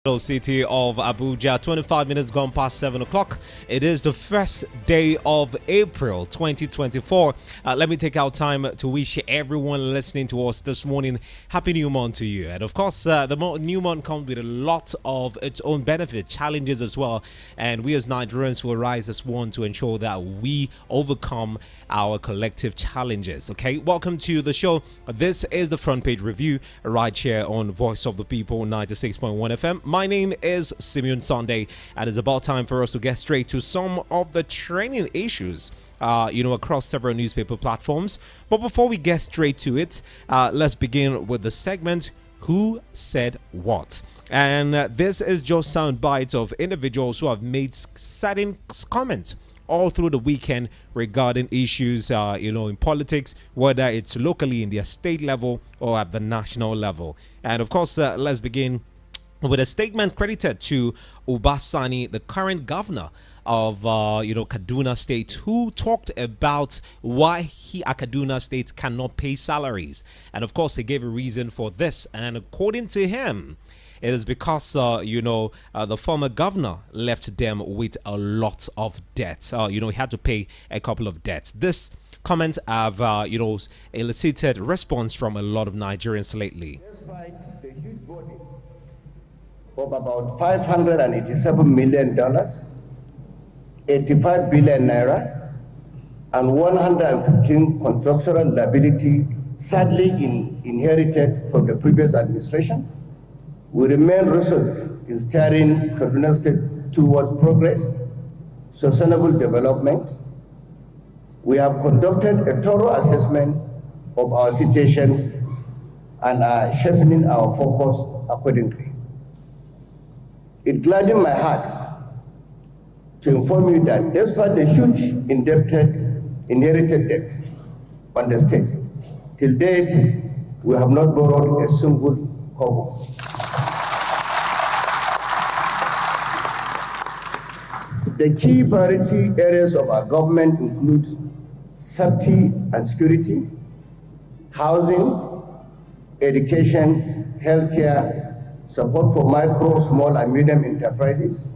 City of Abuja. 25 minutes gone past 7 o'clock. It is the first day of April 2024. Let me take our time to wish everyone listening to us this morning happy new month to you. And of course, new month comes with a lot of its own benefits, challenges as well. And we as Nigerians will rise as one to ensure that we overcome our collective challenges. Okay, welcome to the show. This is the Front Page Review right here on Voice of the People 96.1 FM. My name is Simeon Sunday, and it's about time for us to get straight to some of the trending issues across several newspaper platforms. But before we get straight to it, let's begin with the segment Who Said What? And this is just sound bites of individuals who have made certain comments all through the weekend regarding issues, in politics, whether it's locally in their state level or at the national level. And of course, let's begin with a statement credited to Obasani, the current governor of Kaduna State, who talked about why Kaduna State cannot pay salaries. And of course, he gave a reason for this. And according to him, it is because, the former governor left them with a lot of debt. He had to pay a couple of debts. This comment have, elicited response from a lot of Nigerians lately. Despite the huge body of about $587 million, 85 billion naira, and 115 contractual liability sadly inherited from the previous administration, we remain resolute in steering Kaduna State towards progress, sustainable development. We have conducted a thorough assessment of our situation and are sharpening our focus accordingly. It gladdens my heart to inform you that despite the huge inherited debt on the state, till date, we have not borrowed a single kobo. The key priority areas of our government include safety and security, housing, education, healthcare, support for micro, small, and medium enterprises.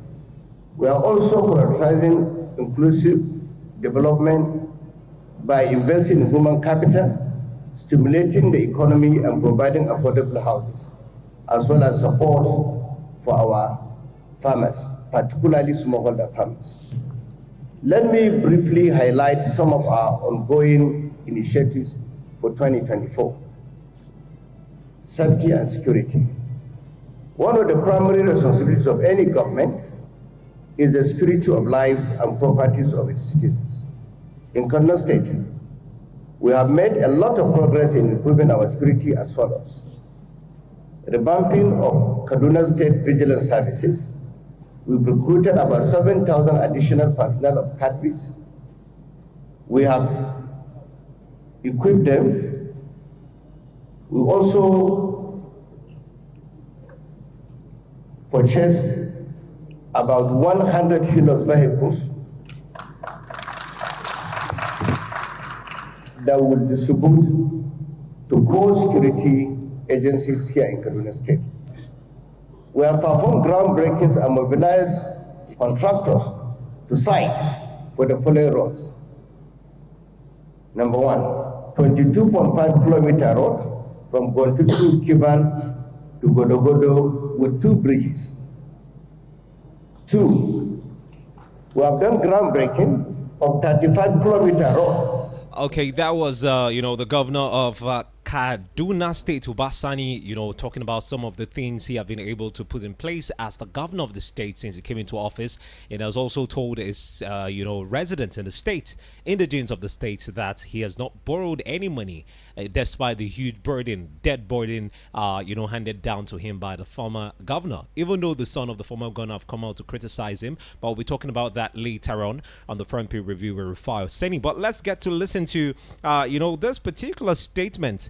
We are also prioritizing inclusive development by investing in human capital, stimulating the economy, and providing affordable houses, as well as support for our farmers, particularly smallholder farmers. Let me briefly highlight some of our ongoing initiatives for 2024. Safety and security. One of the primary responsibilities of any government is the security of lives and properties of its citizens. In Kaduna State, we have made a lot of progress in improving our security as follows. Revamping of Kaduna State Vigilance Services. We've recruited about 7,000 additional personnel of cadres. We have equipped them. We also purchased about 100 Hilux vehicles that will distribute to core security agencies here in Kaduna State. We have performed groundbreakings and mobilized contractors to site for the following roads. Number one, 22.5 kilometer road from Gontutu Kiban to Godogodo with 2 bridges. 2, we have done groundbreaking of 35 kilometer road. Okay, that was, the governor of Kaduna State, Obasani, talking about some of the things he has been able to put in place as the governor of the state since he came into office. It has also told his, residents in the state, indigents of the state, that he has not borrowed any money, despite the huge debt burden, handed down to him by the former governor. Even though the son of the former governor have come out to criticize him, but we'll be talking about that later on the Front Page Review with El-Rufai saying. But let's get to listen to, this particular statement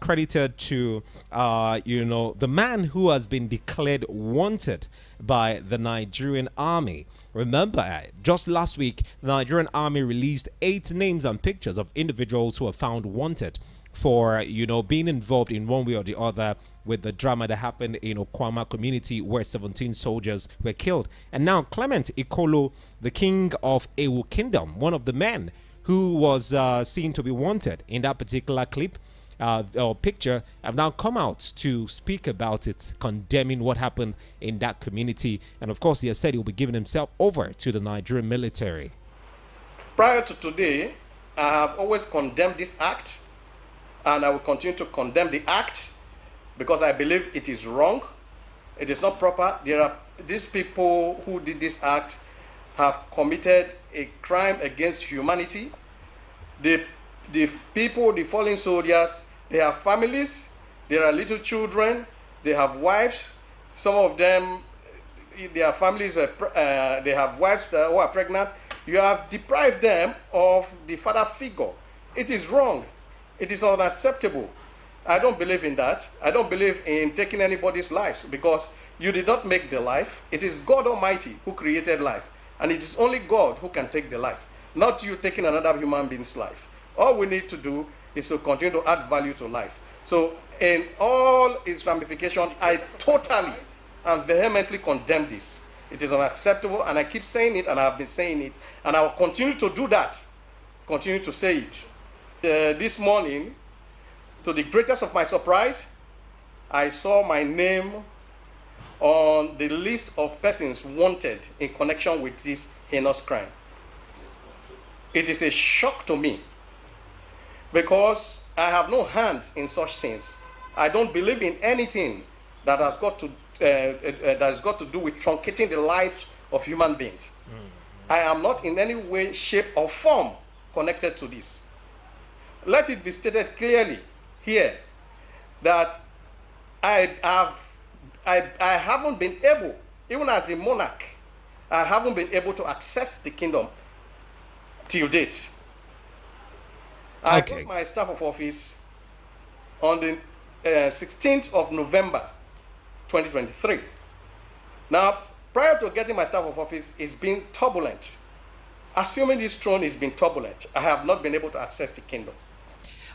credited to, the man who has been declared wanted by the Nigerian army. Remember, just last week, the Nigerian army released 8 names and pictures of individuals who are found wanted for being involved in one way or the other with the drama that happened in Okwama community where 17 soldiers were killed. And now Clement Ikolo, the king of Ewu Kingdom, one of the men who was seen to be wanted in that particular clip or picture, have now come out to speak about it, condemning what happened in that community. And of course, he has said he will be giving himself over to the Nigerian military. Prior to today, I have always condemned this act, and I will continue to condemn the act because I believe it is wrong. It is not proper. These people who did this act have committed a crime against humanity. The people, the fallen soldiers, they have families, there are little children, they have wives. Some of them, their families, they have wives who are pregnant. You have deprived them of the father figure. It is wrong. It is unacceptable. I don't believe in that. I don't believe in taking anybody's lives because you did not make the life. It is God Almighty who created life. And it is only God who can take the life, not you taking another human being's life. All we need to do is to continue to add value to life. So in all its ramifications, I totally and vehemently condemn this. It is unacceptable, and I keep saying it, and I have been saying it, and I will continue to do that, continue to say it. This morning, to the greatest of my surprise, I saw my name on the list of persons wanted in connection with this heinous crime. It is a shock to me because I have no hand in such things. I don't believe in anything that has got to do with truncating the lives of human beings. I am not in any way, shape, or form connected to this. Let it be stated clearly here that I haven't been able, even as a monarch, I haven't been able to access the kingdom till date. I got my staff of office on the 16th of November 2023. Now, prior to getting my staff of office, it's been turbulent. Assuming this throne has been turbulent, I have not been able to access the kingdom.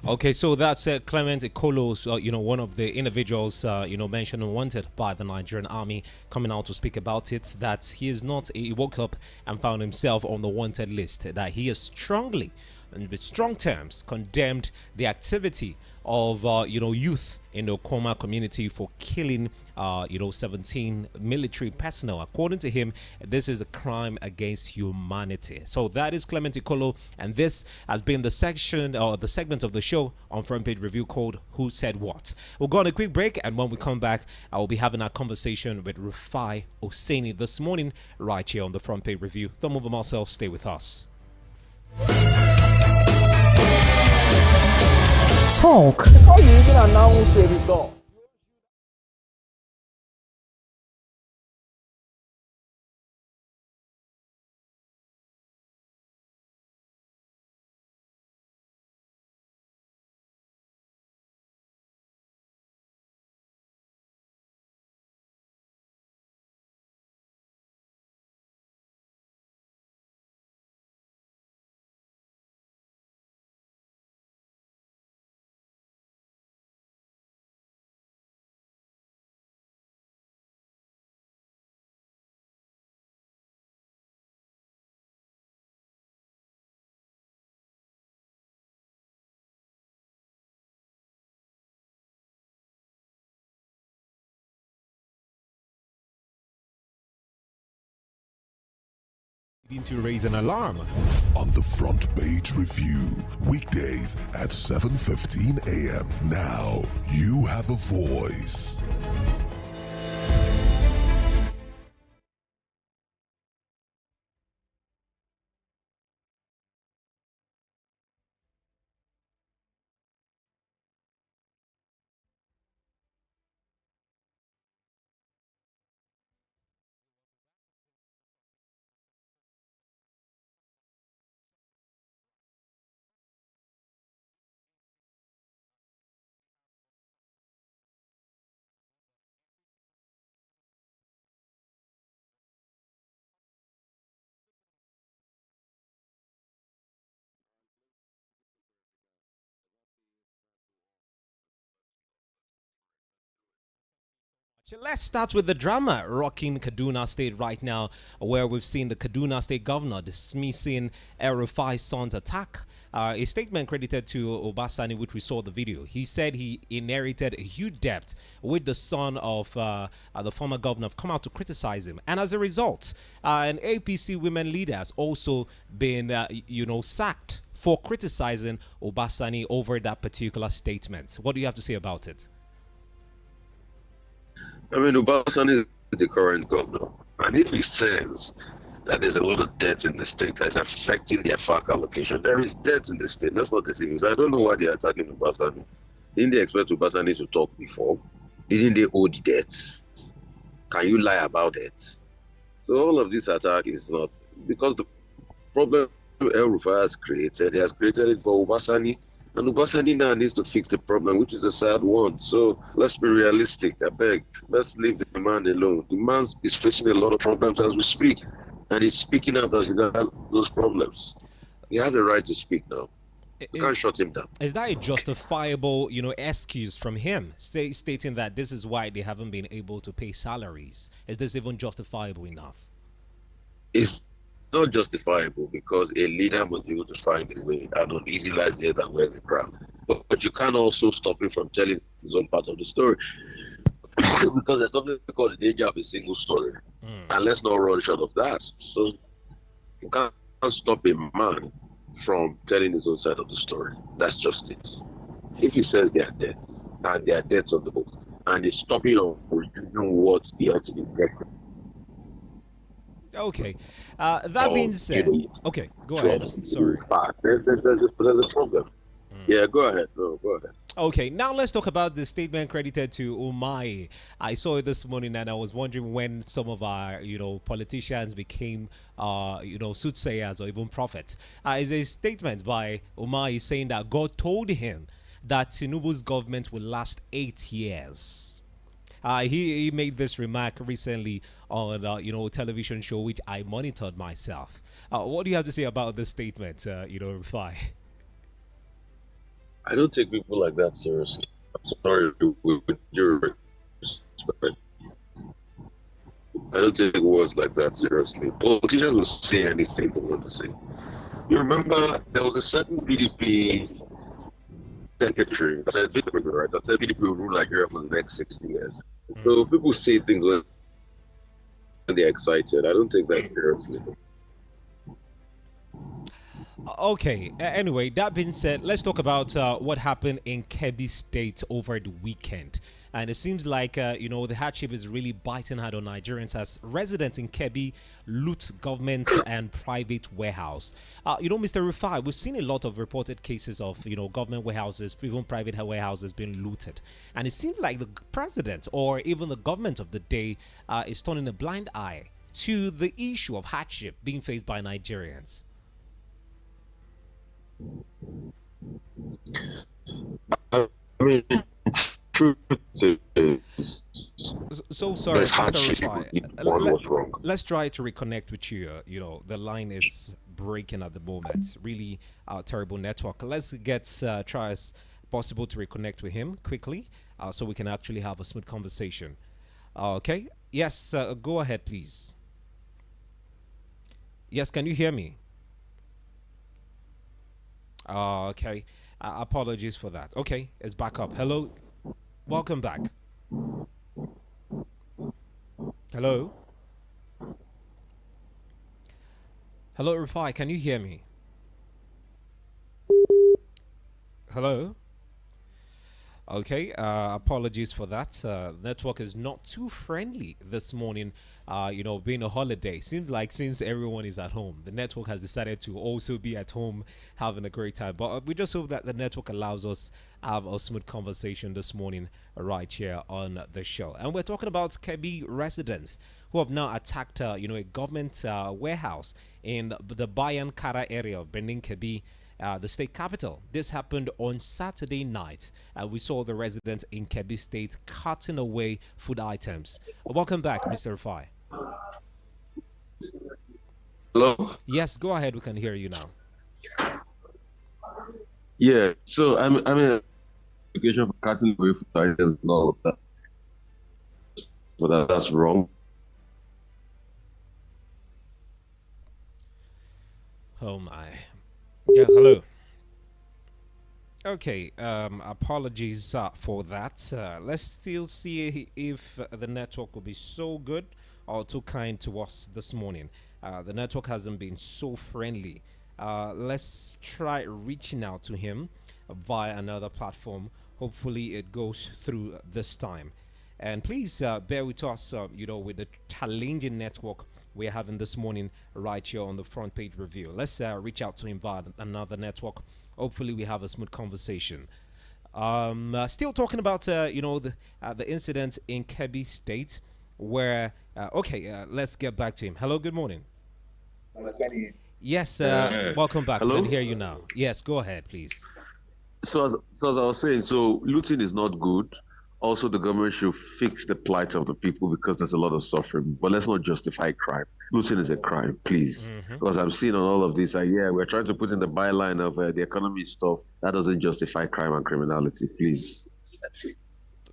Okay, so that's Clement Ikolo, one of the individuals, mentioned and wanted by the Nigerian army, coming out to speak about it, that he woke up and found himself on the wanted list, that he is strongly, and with strong terms, condemned the activity of, youth in the Okoma community for killing, 17 military personnel. According to him, this is a crime against humanity. So that is Clement Ikolo, and this has been the section or the segment of the show on Front Page Review called Who Said What. We'll go on a quick break, and when we come back, I will be having a conversation with Rufai Oseni this morning, right here on the Front Page Review. Don't move myself, stay with us. Talk. Before you even announce a result, To raise an alarm on the Front Page Review, weekdays at 7:15 a.m. Now you have a voice. So let's start with the drama rocking Kaduna State right now, where we've seen the Kaduna State governor dismissing El-Rufai's son's attack. A statement credited to Obasani, which we saw the video. He said he inherited a huge debt with the son of the former governor, have come out to criticize him. And as a result, an APC women leader has also been, sacked for criticizing Obasani over that particular statement. What do you have to say about it? I mean, Obasanjo is the current governor, and if he says that there's a lot of debt in the state that's affecting their FAC allocation, there is debt in the state. That's not the same. So I don't know why they're attacking Obasanjo. Didn't they expect Obasanjo to talk before? Didn't they owe the debts? Can you lie about it? So all of this attack is not because the problem El-Rufai has created. He has created it for Obasanjo. And Obasanjo now needs to fix the problem, which is a sad one. So let's be realistic. I beg. Let's leave the man alone. The man is facing a lot of problems as we speak. And he's speaking out as he has those problems. He has a right to speak now. You can't shut him down. Is that a justifiable, excuse from him, stating that this is why they haven't been able to pay salaries? Is this even justifiable enough? It's not justifiable because a leader must be able to find a way, and on easy lies there that wear the crown. But you can't also stop him from telling his own part of the story. Because there's something called the danger of a single story. And let's not run short of that. So you can't stop a man from telling his own side of the story. That's just it. If he says they are dead, and they are debts on the book, and he's stopping on reviewing what he actually gets. Okay. That being said, okay, go ahead. Sorry. There's a problem. Yeah, go ahead. No, go ahead. Okay, now let's talk about the statement credited to Umahi. I saw it this morning and I was wondering when some of our, politicians became, soothsayers or even prophets. It's a statement by Umahi saying that God told him that Tinubu's government will last 8 years. He made this remark recently on a television show which I monitored myself. What do you have to say about this statement, Rufai? I don't take people like that seriously. I'm sorry, with your respect. I don't take words like that seriously. Politicians will say anything they want to say. You remember there was a certain PDP secretary that said PDP will rule Nigeria for the next 60 years. So people say things when they're excited. I don't take that seriously. Okay, anyway, that being said, let's talk about what happened in Kebbi State over the weekend. And it seems like, the hardship is really biting hard on Nigerians as residents in Kebbi loot government and private warehouse. Mr. Rufai, we've seen a lot of reported cases of, government warehouses, even private warehouses being looted. And it seems like the president or even the government of the day is turning a blind eye to the issue of hardship being faced by Nigerians. I mean, true. So sorry, Mr. Rufai. Let's try to reconnect with you. The line is breaking at the moment. Really terrible network. Let's try as possible to reconnect with him quickly so we can actually have a smooth conversation. Okay? Yes, go ahead, please. Yes, can you hear me? Okay. Apologies for that. Okay, it's back up. Hello. Welcome back. Hello. Hello, Rufai. Can you hear me? Hello. Okay, apologies for that. Network is not too friendly this morning. Being a holiday, seems like since everyone is at home, the network has decided to also be at home having a great time. But we just hope that the network allows us to have a smooth conversation this morning right here on the show. And we're talking about Kebbi residents who have now attacked, a government warehouse in the Bayan Kara area of Benin Kebbi, the state capital. This happened on Saturday night. We saw the residents in Kebbi State cutting away food items. Welcome back, Mr. Rufai. Hello? Yes, go ahead. We can hear you now. Yeah, so I'm in education for cutting away food items and all of that. but that's wrong. Oh my. Yeah, hello. Okay, apologies for that. Let's still see if the network will be so good or too kind to us this morning. The network hasn't been so friendly. Let's try reaching out to him via another platform. Hopefully, it goes through this time. And please bear with us, with the challenging network we're having this morning right here on the front page review. Let's reach out to him via another network. Hopefully, we have a smooth conversation. Still talking about the incident in Kebbi State, where let's get back to him. Hello, good morning. Yes, welcome back. We Hello? can hear you now. Yes, go ahead, please. So as I was saying, so looting is not good. Also, the government should fix the plight of the people because there's a lot of suffering. But let's not justify crime. Looting is a crime, please. Because I'm seeing on all of this, we're trying to put in the byline of the economy stuff. That doesn't justify crime and criminality, please.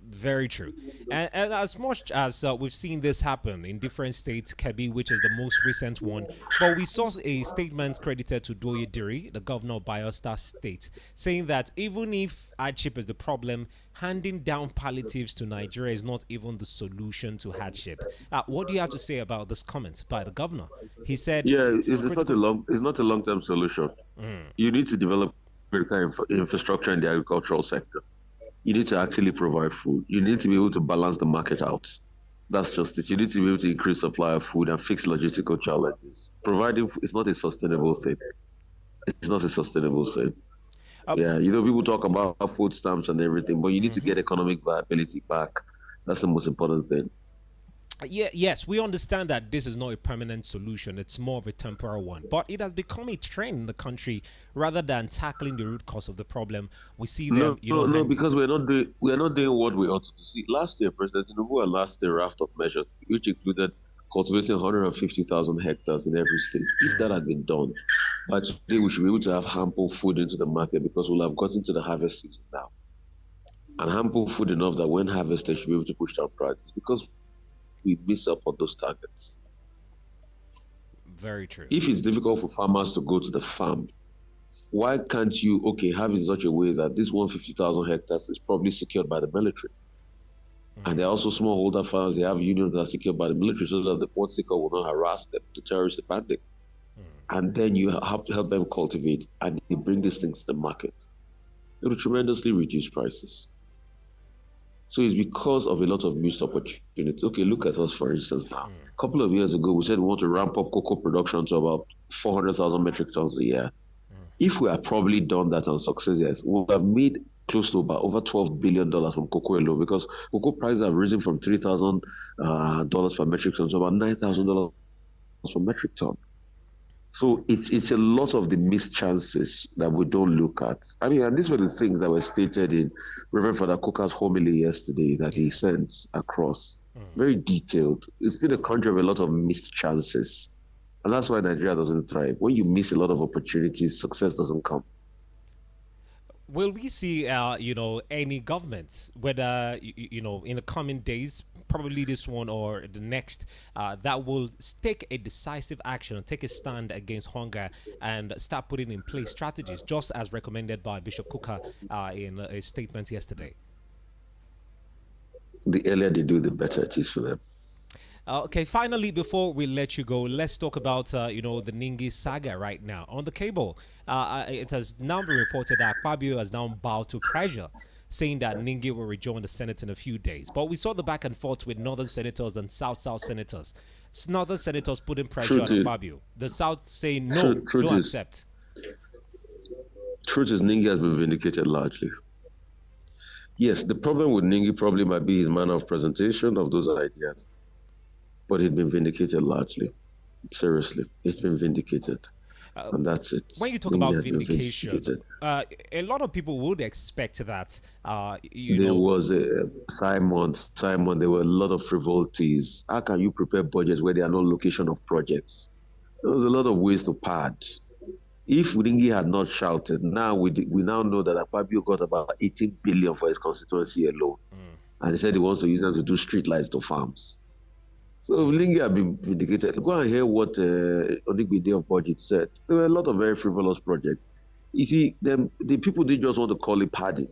Very true. And as much as we've seen this happen in different states, Kebbi, which is the most recent one, but we saw a statement credited to Doye Diri, the governor of Bayelsa State, saying that even if hardship is the problem, handing down palliatives to Nigeria is not even the solution to hardship. What do you have to say about this comment by the governor? He said, it's not a long-term solution. You need to develop critical infrastructure in the agricultural sector. You need to actually provide food. You need to be able to balance the market out. That's just it. You need to be able to increase supply of food and fix logistical challenges. Providing is not a sustainable thing. It's not a sustainable thing. People talk about food stamps and everything, but you need to get economic viability back. That's the most important thing. Yes, we understand that this is not a permanent solution. It's more of a temporary one. But it has become a trend in the country. Rather than tackling the root cause of the problem, we see them. Because we're not doing what we ought to see. Last year, President Tinubu announced a raft of measures, which included cultivating 150,000 hectares in every state. If that had been done, by today we should be able to have ample food into the market because we'll have gotten to the harvest season now, and ample food enough that when harvested, should be able to push down prices because we miss up on those targets. Very true. If it's difficult for farmers to go to the farm, why can't you have it in such a way that this 150,000 hectares is probably secured by the military? And there are also smallholder farmers, they have unions that are secured by the military so that the port seeker will not harass them, the terrorist bandits. And then you have to help them cultivate and you bring these things to the market. It will tremendously reduce prices. So it's because of a lot of missed opportunities. Okay, look at us, for instance, now. A couple of years ago, we said we want to ramp up cocoa production to about 400,000 metric tons a year. If we had probably done that on success, yes, we would have made close to about over $12 billion from cocoa alone because cocoa prices have risen from $3,000 per metric ton to about $9,000 per metric ton. So it's a lot of the missed chances that we don't look at. I mean, and these were the things that were stated in Reverend Father Coker's homily yesterday that he sent across. Very detailed. It's been a country of a lot of missed chances. And that's why Nigeria doesn't thrive. When you miss a lot of opportunities, success doesn't come. Will we see, any governments, whether, in the coming days, probably this one or the next, that will take a decisive action and take a stand against hunger and start putting in place strategies, just as recommended by Bishop Coker in a statement yesterday? The earlier they do, the better it is for them. Okay, finally, before we let you go, let's talk about, the Ningi saga right now. On the cable, it has now been reported that Fabio has now bowed to pressure, saying that Ningi will rejoin the Senate in a few days. But we saw the back and forth with northern senators and south senators. Northern senators putting pressure on Fabio. The South saying no, don't accept. Truth is, Ningi has been vindicated largely. Yes, the problem with Ningi probably might be his manner of presentation of those ideas. But it's been vindicated largely. Seriously, it's been vindicated. And that's it. When you talk about vindication, a lot of people would expect that, there was a Simon, there were a lot of frivolities. How can you prepare budgets where there are no location of projects? There was a lot of ways to pad. If Wingi had not shouted, now we now know that Akpabio got about 18 billion for his constituency alone. And he said he wants to use them to do street lights to farms. So Lingi have been vindicated. Go and hear what Onigbide of Budget said. There were a lot of very frivolous projects. You see, the people didn't just want to call it padding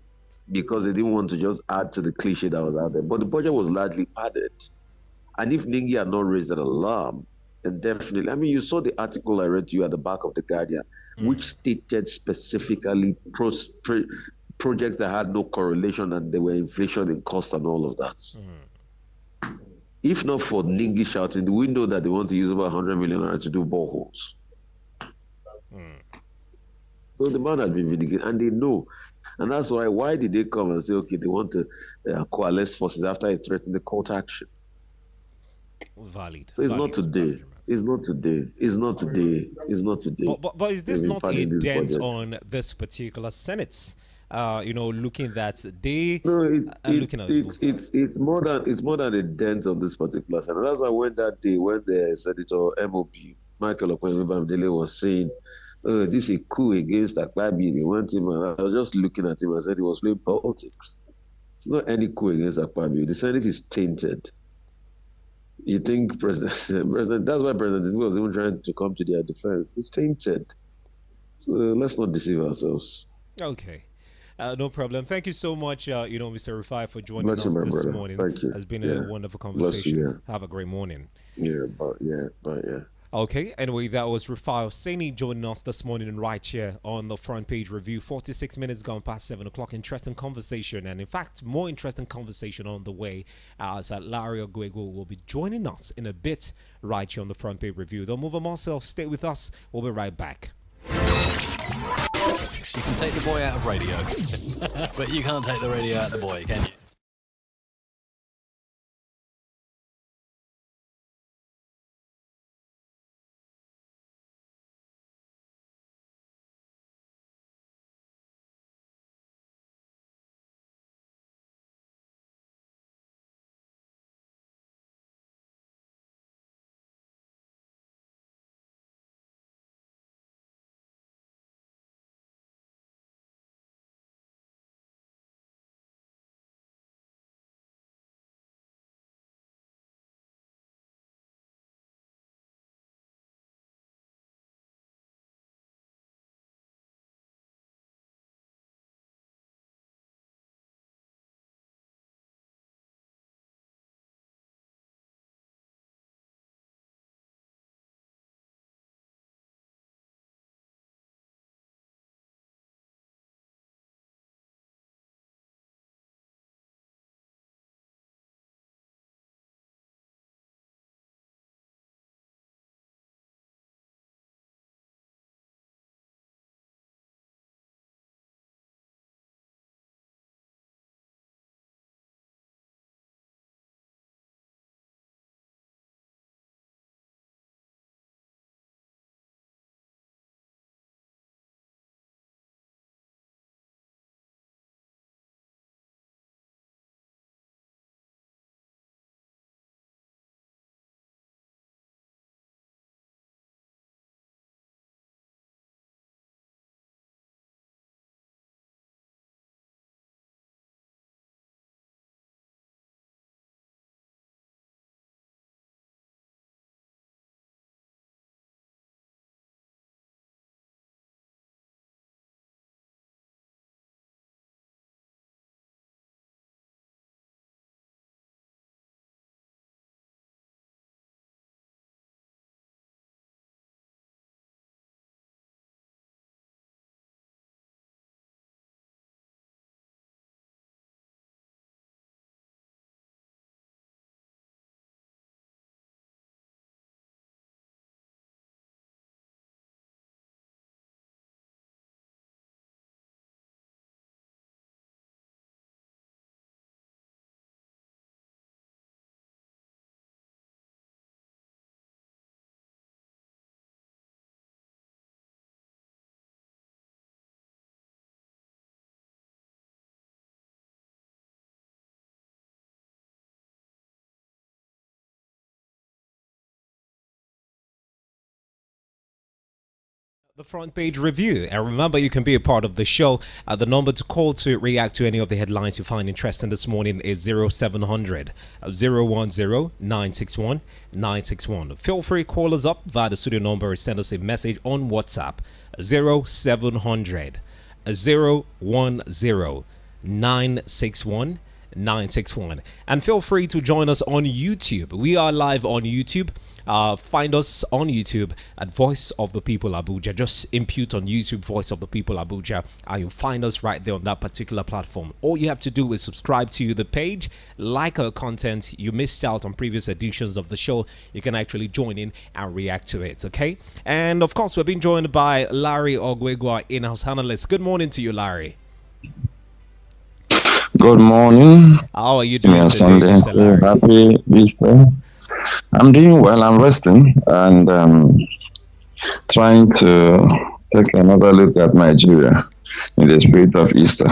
because they didn't want to just add to the cliche that was out there. But the budget was largely padded. And if Lingi had not raised that alarm, then definitely, I mean, you saw the article I read to you at the back of the Guardian, which stated specifically projects that had no correlation and they were inflation in cost and all of that. If not for Ningi shouting, we know that they want to use about 100 million to do boreholes. So the man has been vindicated, and they know. And that's why did they come and say, okay, they want to coalesce forces after it threatened the court action? Valid. So it's valid, not today. It's not today. It's not today. It's not today. But is this not a dent budget. on this particular Senate? Looking that they No, looking at it's more than a dent on this particular Senate. That's why when the Senator MOB Michael Okwemebamdele was saying, this is a coup against Akpabi, they want him, and I was just looking at him and said he was playing politics. It's not any coup against Akpabi. The Senate is tainted. You think President that's why President Tinubu was even trying to come to their defense. It's tainted. So let's not deceive ourselves. Okay. No problem. Thank you so much, Mr. Rufai, for joining us this brother. morning. Thank you. It's been a wonderful conversation. Have a great morning. Yeah. Okay, anyway, that was Rufai Oseni joining us this morning right here on the Front Page Review. 46 minutes gone past 7 o'clock. Interesting conversation, and in fact, more interesting conversation on the way as Larry Oguego will be joining us in a bit right here on the Front Page Review. Don't move on, Marcel. Stay with us. We'll be right back. You can take the boy out of radio, but you can't take the radio out of the boy, can you? The front page review. And remember, you can be a part of the show. The number to call to react to any of the headlines you find interesting this morning is 0700 010 961 961. Feel free to call us up via the studio number or send us a message on WhatsApp 0700 010 961 961. And feel free to join us on YouTube. We are live on YouTube. Find us on YouTube at Voice of the People Abuja. Just impute on YouTube Voice of the People Abuja and you'll find us right there on that particular platform. All you have to do is subscribe to the page, like our content. You missed out on previous editions of the show. You can actually join in and react to it, okay? And of course, we're being joined by Larry Ogwegwa, in-house analyst. Good morning to you, Larry. Good morning. How are you doing today, Sunday. Mr. Larry? Happy Easter. I'm doing well. I'm resting and trying to take another look at Nigeria in the spirit of Easter.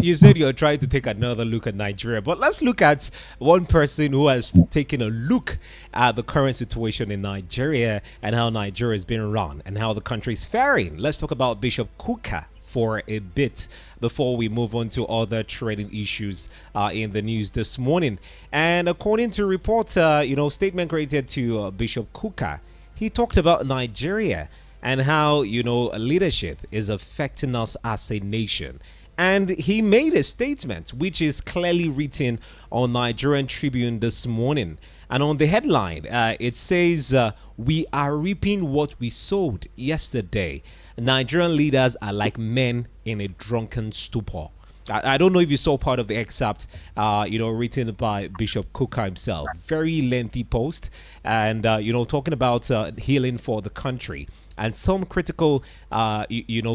You said you're trying to take another look at Nigeria, but let's look at one person who has taken a look at the current situation in Nigeria and how Nigeria is being run and how the country is faring. Let's talk about Bishop Kuka for a bit before we move on to other trading issues in the news this morning. And according to reports, statement created to Bishop Kuka, he talked about Nigeria and how, leadership is affecting us as a nation. And he made a statement which is clearly written on Nigerian Tribune this morning. And on the headline, it says, we are reaping what we sowed yesterday. Nigerian leaders are like men in a drunken stupor. I don't know if you saw part of the excerpt, written by Bishop Kuka himself. Very lengthy post and, talking about healing for the country. And some critical,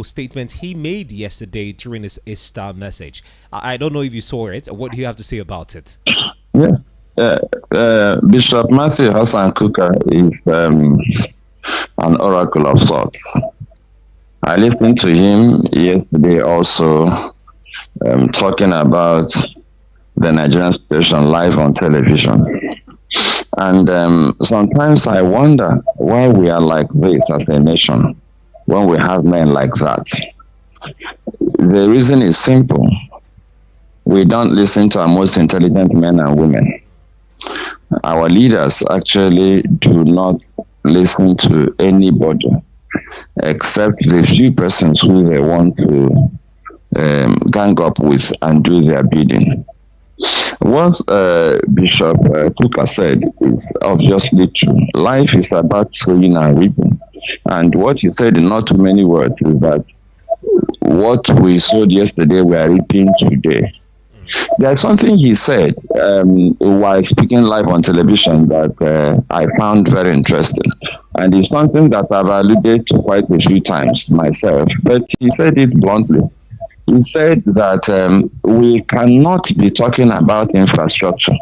statements he made yesterday during his Easter message. I don't know if you saw it. What do you have to say about it? Yeah. Bishop Matthew Hassan Kuka is an oracle of sorts. I listened to him yesterday also talking about the Nigerian situation live on television. And sometimes I wonder why we are like this as a nation when we have men like that. The reason is simple. We don't listen to our most intelligent men and women. Our leaders actually do not listen to anybody except the few persons who they want to gang up with and do their bidding. What Bishop Kuka said is obviously true. Life is about sowing and reaping. And what he said in not too many words is that what we sowed yesterday, we are reaping today. There's something he said while speaking live on television that I found very interesting. And it's something that I've alluded to quite a few times myself, but he said it bluntly. He said that we cannot be talking about infrastructure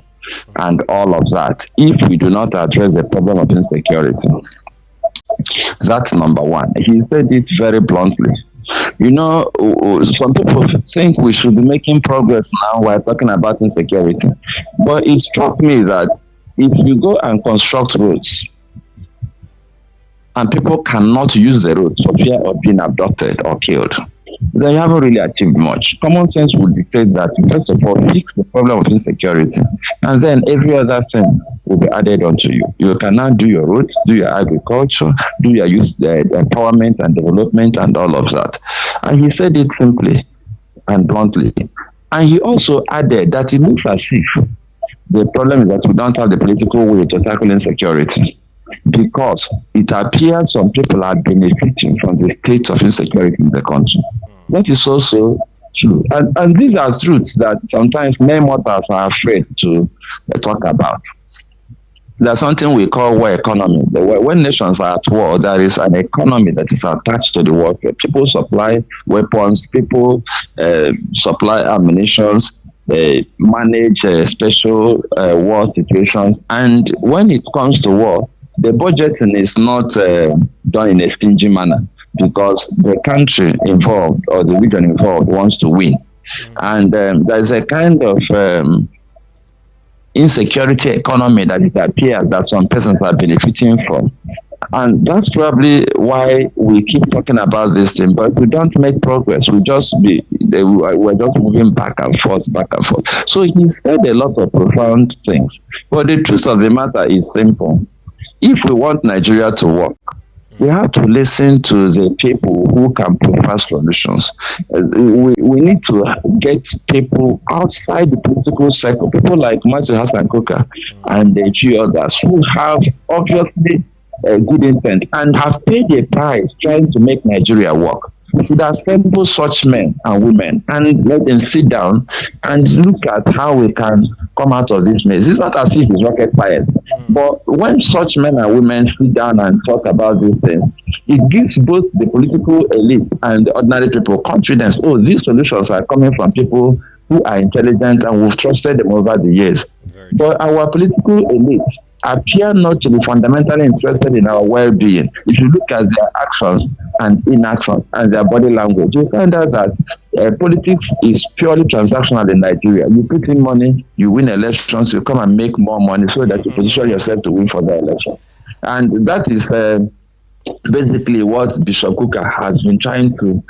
and all of that if we do not address the problem of insecurity. That's number one. He said it very bluntly. Some people think we should be making progress now while talking about insecurity. But it struck me that if you go and construct roads and people cannot use the roads for fear of being abducted or killed, then you haven't really achieved much. Common sense would dictate that, first of all, fix the problem of insecurity, and then every other thing will be added onto you. You can now do your roads, do your agriculture, do your youth empowerment and development and all of that. And he said it simply and bluntly. And he also added that it looks as if the problem is that we don't have the political will to tackle insecurity, because it appears some people are benefiting from the state of insecurity in the country. That is also true. And these are truths that sometimes mere mortals are afraid to talk about. There's something we call war economy. When nations are at war, there is an economy that is attached to the warfare. People supply weapons, people supply ammunition, manage special war situations. And when it comes to war, the budgeting is not done in a stingy manner, because the country involved or the region involved wants to win. And there's a kind of insecurity economy that it appears that some persons are benefiting from. And that's probably why we keep talking about this thing, but we don't make progress. We're just moving back and forth, back and forth. So he said a lot of profound things. But the truth of the matter is simple. If we want Nigeria to work, we have to listen to the people who can provide solutions. We need to get people outside the political circle, people like Matthew Hassan Kuka and a few others who have obviously good intent and have paid a price trying to make Nigeria work. We should assemble such men and women and let them sit down and look at how we can come out of this mess. It's not as if it's rocket science. But when such men and women sit down and talk about these things, it gives both the political elite and the ordinary people confidence. Oh, these solutions are coming from people who are intelligent and we've trusted them over the years. But our political elite appear not to be fundamentally interested in our well-being. If you look at their actions and inactions and their body language, you find out that politics is purely transactional in Nigeria. You put in money, you win elections, you come and make more money so that you position yourself to win for the election. And that is basically what Bishop Kuka has been trying to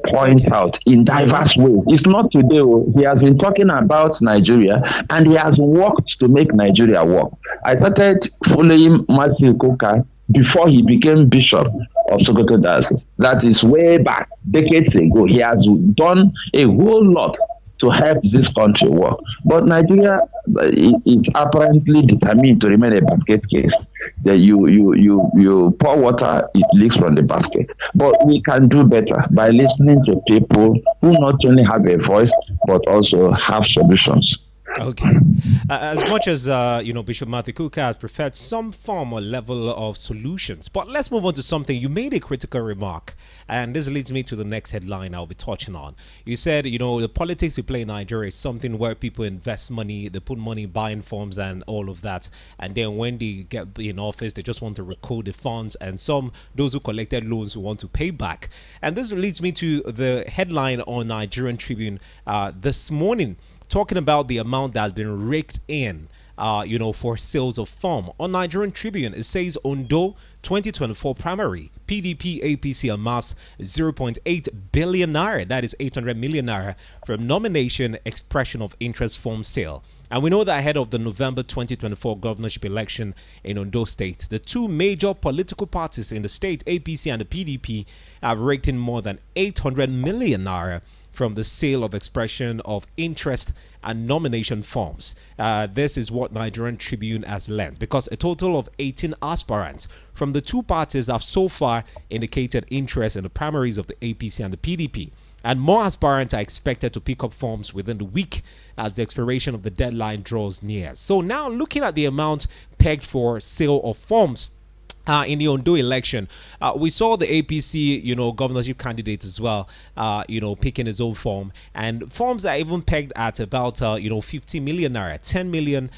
point out in diverse ways. It's not today. He has been talking about Nigeria and he has worked to make Nigeria work. I started following Matthew Kuka before he became Bishop of Sokoto Diocese. That is way back, decades ago. He has done a whole lot to help this country work. But Nigeria is apparently determined to remain a basket case. That you pour water, it leaks from the basket. But we can do better by listening to people who not only have a voice, but also have solutions. Okay. As much as, Bishop Matthew Kuka has preferred some form or level of solutions. But let's move on to something. You made a critical remark, and this leads me to the next headline I'll be touching on. You said, the politics we play in Nigeria is something where people invest money, they put money buying forms and all of that. And then when they get in office, they just want to recode the funds. And those who collected loans want to pay back. And this leads me to the headline on Nigerian Tribune this morning, talking about the amount that has been raked in, for sales of form. On Nigerian Tribune, it says Ondo 2024 primary, PDP APC amassed 0.8 billion naira, that is 800 million naira, from nomination expression of interest form sale. And we know that ahead of the November 2024 governorship election in Ondo State, the two major political parties in the state, APC and the PDP, have raked in more than 800 million naira from the sale of expression of interest and nomination forms. This is what Nigerian Tribune has learned, because a total of 18 aspirants from the two parties have so far indicated interest in the primaries of the APC and the PDP. And more aspirants are expected to pick up forms within the week as the expiration of the deadline draws near. So now looking at the amount pegged for sale of forms in the Ondo election, we saw the APC, governorship candidate as well, picking his own form, and forms are even pegged at about, 50 million naira, 10 million,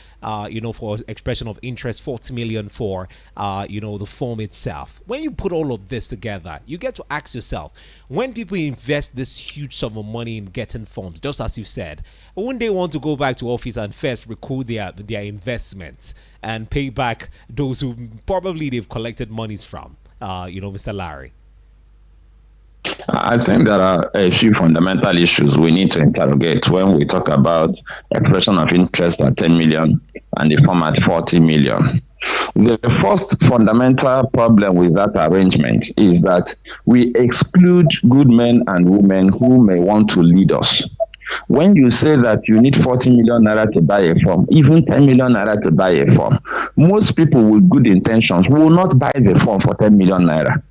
for expression of interest, 40 million for, the form itself. When you put all of this together, you get to ask yourself, when people invest this huge sum of money in getting forms, just as you said, wouldn't they want to go back to office and first record their investments and pay back those who probably they've collected monies from, Mr. Larry? I think there are a few fundamental issues we need to interrogate when we talk about expression of interest at 10 million and the form at 40 million. The first fundamental problem with that arrangement is that we exclude good men and women who may want to lead us. When you say that you need 40 million naira to buy a form, even 10 million naira to buy a form, most people with good intentions will not buy the form for 10 million naira.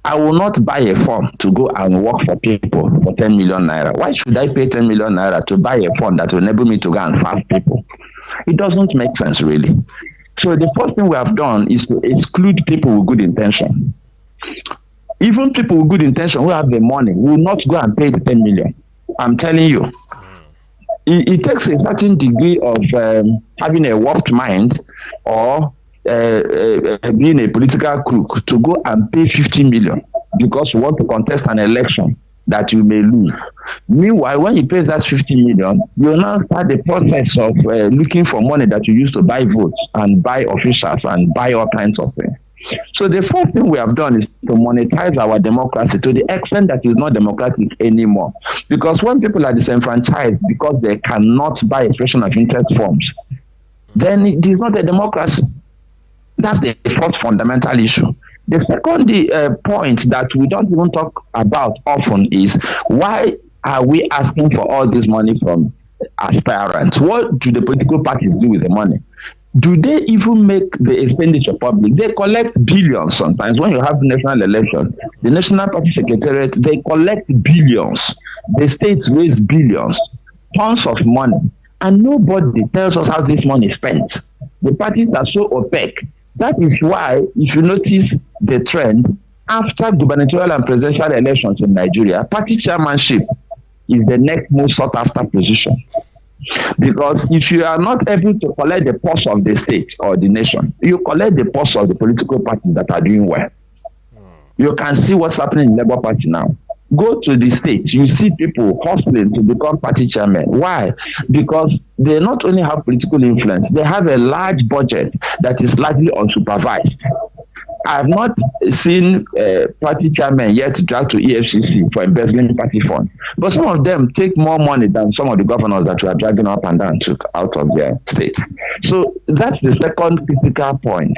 I will not buy a form to go and work for people for 10 million naira. Why should I pay 10 million naira to buy a form that will enable me to go and serve people? It doesn't make sense, really. So the first thing we have done is to exclude people with good intention. Even people with good intention who have the money will not go and pay the 10 million. I'm telling you. It takes a certain degree of having a warped mind or being a political crook to go and pay 50 million because you want to contest an election that you may lose. Meanwhile, when you pay that 50 million, you now start the process of looking for money that you use to buy votes and buy officials and buy all kinds of things. So the first thing we have done is to monetize our democracy to the extent that it's not democratic anymore. Because when people are disenfranchised because they cannot buy expression of interest forms, then it is not a democracy. That's the first fundamental issue. The second point that we don't even talk about often is, why are we asking for all this money from aspirants? What do the political parties do with the money? Do they even make the expenditure public? They collect billions sometimes. When you have national elections, the National Party Secretariat, they collect billions. The states raise billions, tons of money, and nobody tells us how this money is spent. The parties are so opaque. That is why, if you notice the trend, after gubernatorial and presidential elections in Nigeria, party chairmanship is the next most sought after position. Because if you are not able to collect the pulse of the state or the nation, you collect the pulse of the political parties that are doing well. You can see what's happening in the Labour Party now. Go to the state, you see people hustling to become party chairman. Why? Because they not only have political influence, they have a large budget that is largely unsupervised. I have not seen party chairman yet dragged to EFCC for embezzling party funds. But some of them take more money than some of the governors that we are dragging up and down took out of their states. So that's the second critical point.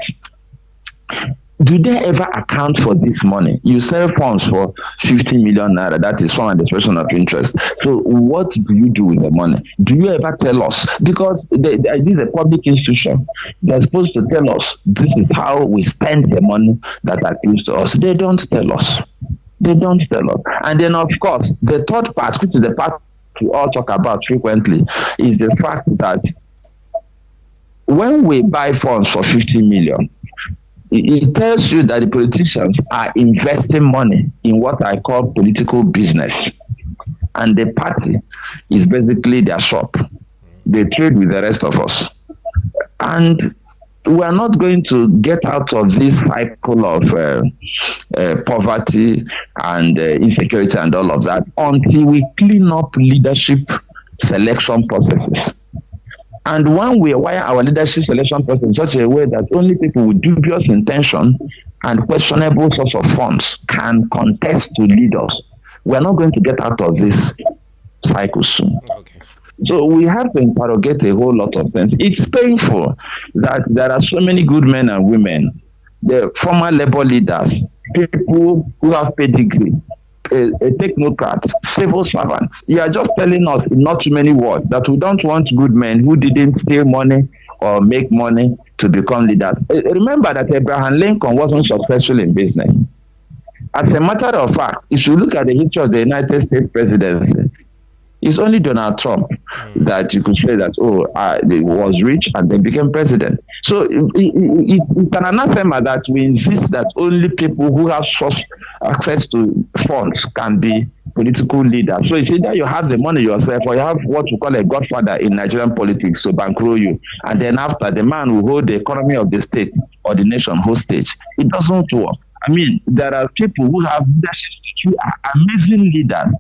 Do they ever account for this money? You sell funds for 50 million naira, that is from an expression of interest. So what do you do with the money? Do you ever tell us? Because this is a public institution. They're supposed to tell us this is how we spend the money that are used to us. They don't tell us. They don't tell us. And then, of course, the third part, which is the part we all talk about frequently, is the fact that when we buy funds for 50 million, it tells you that the politicians are investing money in what I call political business. And the party is basically their shop. They trade with the rest of us. And we are not going to get out of this cycle of poverty and insecurity and all of that until we clean up leadership selection processes. And when we wire our leadership selection process in such a way that only people with dubious intention and questionable source of funds can contest to lead us, we are not going to get out of this cycle soon. Okay. So we have to interrogate a whole lot of things. It's painful that there are so many good men and women, the former labor leaders, people who have pedigree, a technocrat, civil servants. You are just telling us in not too many words that we don't want good men who didn't steal money or make money to become leaders. Remember that Abraham Lincoln wasn't successful in business. As a matter of fact, if you look at the history of the United States presidency, it's only Donald Trump that you could say that, he was rich and then became president. So it's an anathema that we insist that only people who have access to funds can be political leaders. So it's either you have the money yourself or you have what we call a godfather in Nigerian politics to bankroll you. And then after, the man will hold the economy of the state or the nation hostage. It doesn't work. I mean, there are people who have leadership who are amazing leaders,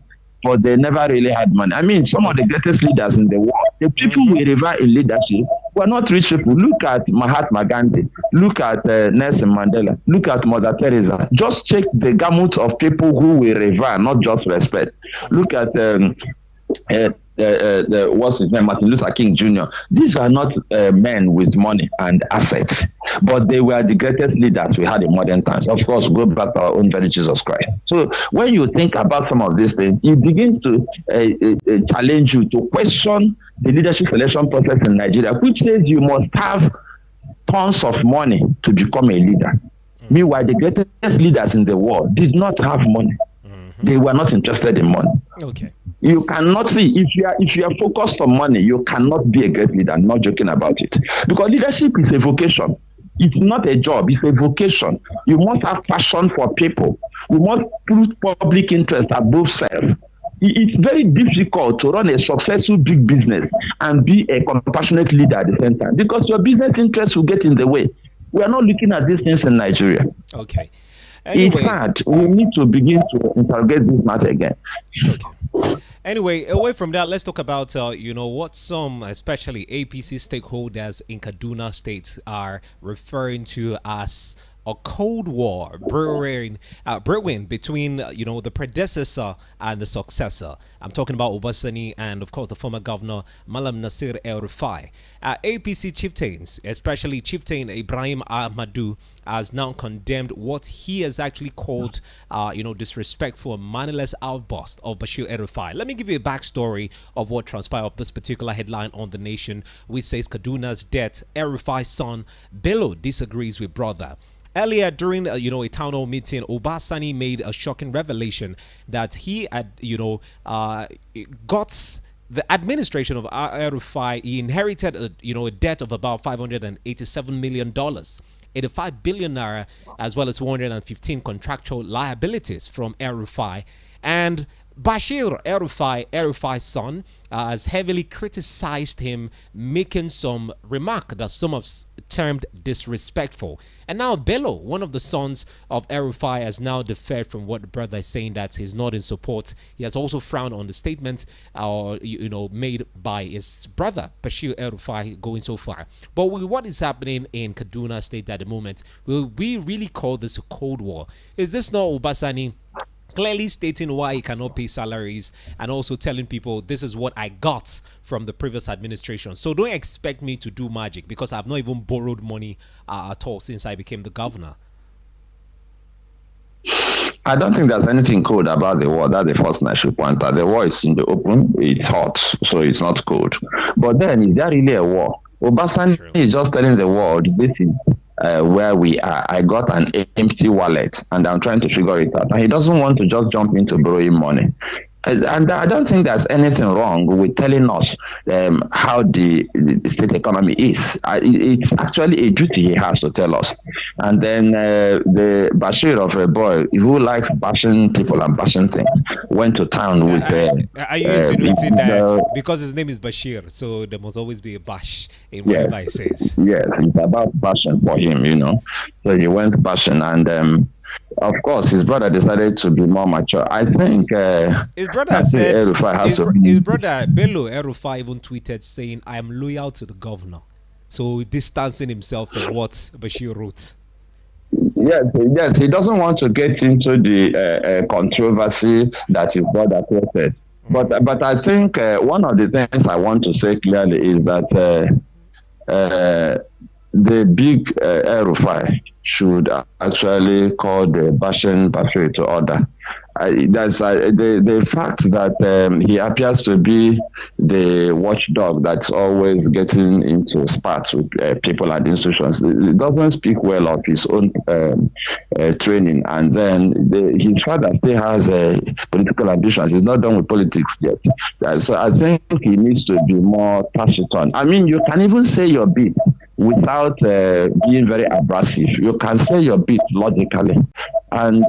but they never really had money. I mean, some of the greatest leaders in the world, the people we revere in leadership, were not rich people. Look at Mahatma Gandhi. Look at Nelson Mandela. Look at Mother Teresa. Just check the gamut of people who we revere, not just respect. Look at what's his name, Martin Luther King Jr. These are not men with money and assets, but they were the greatest leaders we had in modern times. Of course, go back to our own very Jesus Christ. So when you think about some of these things, it begins to challenge you to question the leadership selection process in Nigeria, which says you must have tons of money to become a leader. Meanwhile, the greatest leaders in the world did not have money. They were not interested in money. Okay. You cannot see, if you are focused on money, you cannot be a great leader. I'm not joking about it. Because leadership is a vocation. It's not a job, it's a vocation. You must have passion for people. You must put public interest above self. It's very difficult to run a successful big business and be a compassionate leader at the same time, because your business interests will get in the way. We are not looking at these things in Nigeria. Okay. Anyway, it's hard. We need to begin to interrogate this matter again. Okay. Anyway, away from that, let's talk about what some, especially APC stakeholders in Kaduna State, are referring to as a cold war brewing between the predecessor and the successor. I'm talking about Obasani and of course the former governor Malam Nasir El-Rufai. APC chieftains, especially chieftain Ibrahim Ahmadu, has now condemned what he has actually called, disrespectful and mannerless outburst of Bashir El-Rufai. Let me give you a backstory of what transpired of this particular headline on The Nation, which says Kaduna's death, El-Rufai's son Bello disagrees with brother. Earlier during a town hall meeting, Obasani made a shocking revelation that he had got the administration of El-Rufai. He inherited a debt of about $587 million. 85 billion naira, as well as 115 contractual liabilities from El-Rufai. And Bashir El-Rufai, El-Rufai's son, has heavily criticized him, making some remark that some have termed disrespectful. And now Bello, one of the sons of El-Rufai, has now deferred from what the brother is saying, that he's not in support. He has also frowned on the statement made by his brother Bashir El-Rufai going so far. But with what is happening in Kaduna State at the moment, will we really call this a cold war? Is this not Obasani clearly stating why he cannot pay salaries and also telling people this is what I got from the previous administration? So don't expect me to do magic, because I've not even borrowed money at all since I became the governor. I don't think there's anything cold about the war. That's the first thing I should point out. The war is in the open. It's hot, so it's not cold. But then, is there really a war? Obasanjo is just telling the world, this is where we are. I got an empty wallet and I'm trying to figure it out. And he doesn't want to just jump into borrowing money. And I don't think there's anything wrong with telling us how the state economy is. It's actually a duty he has to tell us. And then the Bashir of a boy who likes bashing people and bashing things went to town with... are you insinuating that because his name is Bashir, so there must always be a bash in whatever he says? Yes, it's about bashing for him, So he went bashing and... of course, his brother decided to be more mature. I think his brother said his brother Bello El-Rufai even tweeted saying, "I am loyal to the governor," so distancing himself from what Bashir wrote. Yes, he doesn't want to get into the controversy that his brother quoted. But I think one of the things I want to say clearly is that the big El-Rufai should actually call the Bashir to order. That's the fact that he appears to be the watchdog that's always getting into spats with people and institutions. It doesn't speak well of his own training. And then his father still has political ambitions. He's not done with politics yet. So I think he needs to be more taciturn. I mean, you can even say your bit without being very abrasive. You can say your bit logically. And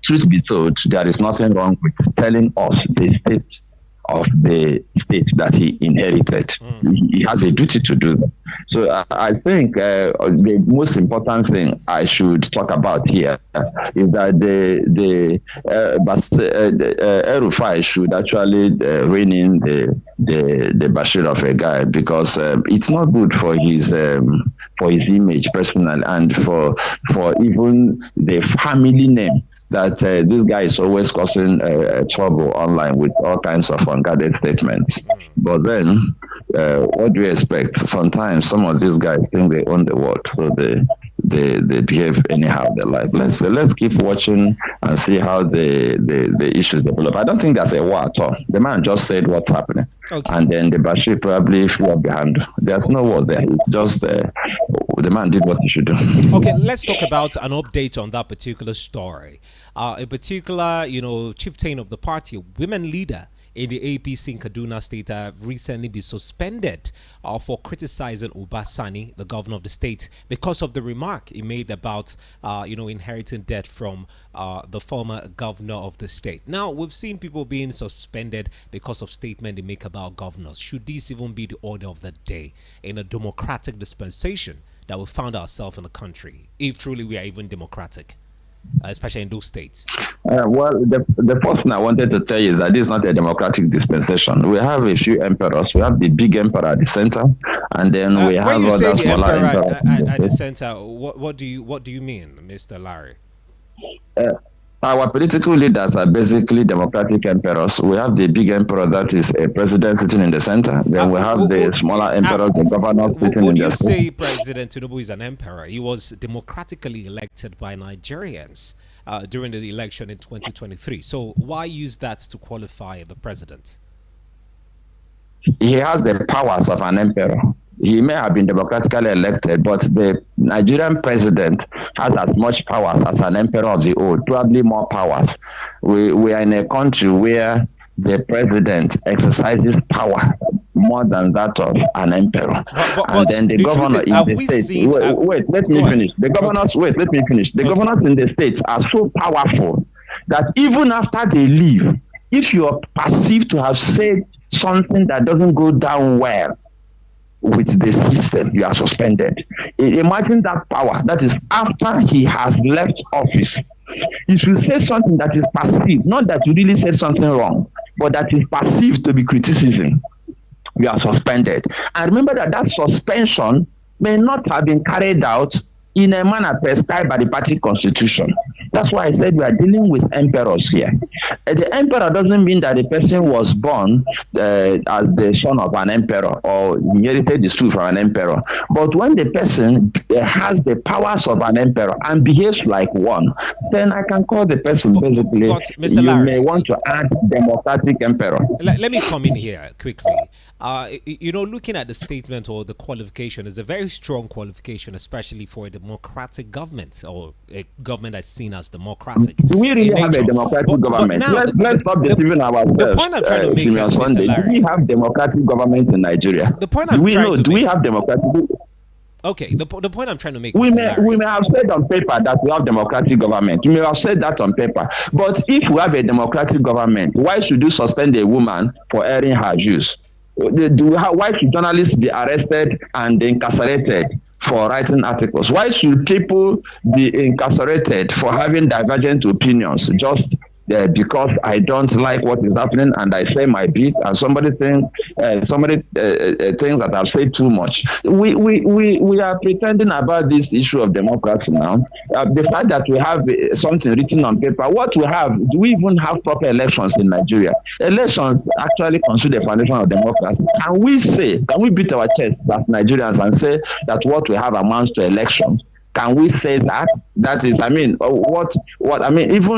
truth be told, there is nothing wrong with telling us the state of the state that he inherited. He has a duty to do that. So I think the most important thing I should talk about here is that the El-Rufai should actually rein in the Bashir of a guy, because it's not good for his image personally, and for even the family name, that this guy is always causing trouble online with all kinds of unguarded statements. But then, what do you expect? Sometimes some of these guys think they own the world, so they behave anyhow they like. Let's keep watching and see how the issues develop. I don't think there's a war at all. The man just said what's happening. Okay. And then the Bashir probably flew behind. There's no war there. It's just the man did what he should do. Okay, let's talk about an update on that particular story. A particular, chieftain of the party, women leader in the APC in Kaduna State, have recently been suspended for criticizing Obasani, the governor of the state, because of the remark he made about, inheriting debt from the former governor of the state. Now, we've seen people being suspended because of statements they make about governors. Should this even be the order of the day in a democratic dispensation that we found ourselves in the country, if truly we are even democratic? especially in those states? Well, the first thing I wanted to tell you is that this is not a democratic dispensation. We have a few emperors. We have the big emperor at the center, and then we have when you say other the smaller emperor emperors. at the center, what do you mean, Mr. Larry? Our political leaders are basically democratic emperors. We have the big emperor that is a president sitting in the center. Then we have the smaller emperors, the governors sitting in Would the you center. say President Tinubu is an emperor? He was democratically elected by Nigerians during the election in 2023. So why use that to qualify the president? He has the powers of an emperor. He may have been democratically elected, but the Nigerian president has as much powers as an emperor of the old, probably more powers. We are in a country where the president exercises power more than that of an emperor. And then the governor in the state. Let me finish. The governors, let me finish. The governors in the states are so powerful that even after they leave, if you are perceived to have said something that doesn't go down well with the system, you are suspended. Imagine that power. That is after he has left office. If you say something that is perceived, not that you really said something wrong, but that is perceived to be criticism, you are suspended. And remember that suspension may not have been carried out in a manner prescribed by the party constitution. That's why I said we are dealing with emperors here. The emperor doesn't mean that the person was born as the son of an emperor or inherited the stool from an emperor. But when the person has the powers of an emperor and behaves like one, then I can call the person basically, Mr. Larry, may want to add democratic emperor. Let me come in here quickly. Looking at the statement or the qualification is a very strong qualification, especially for a democratic government or a government that's seen as democratic. Do we really have a democratic government? Let's stop deceiving ourselves. The point I'm trying to make, Mr. Larry, do we have democratic government in Nigeria? The point I'm trying to do we have democratic? Okay, the point I'm trying to make, we may have said on paper that we have democratic government. We may have said that on paper. But if we have a democratic government, why should you suspend a woman for airing her views? Why should journalists be arrested and incarcerated for writing articles? Why should people be incarcerated for having divergent opinions just because I don't like what is happening and I say my bit and somebody thinks that I've said too much? We are pretending about this issue of democracy now. The fact that we have something written on paper, what we have, do we even have proper elections in Nigeria? Elections actually constitute the foundation of democracy. Can we beat our chests as Nigerians and say that what we have amounts to elections? Can we say that? That is, even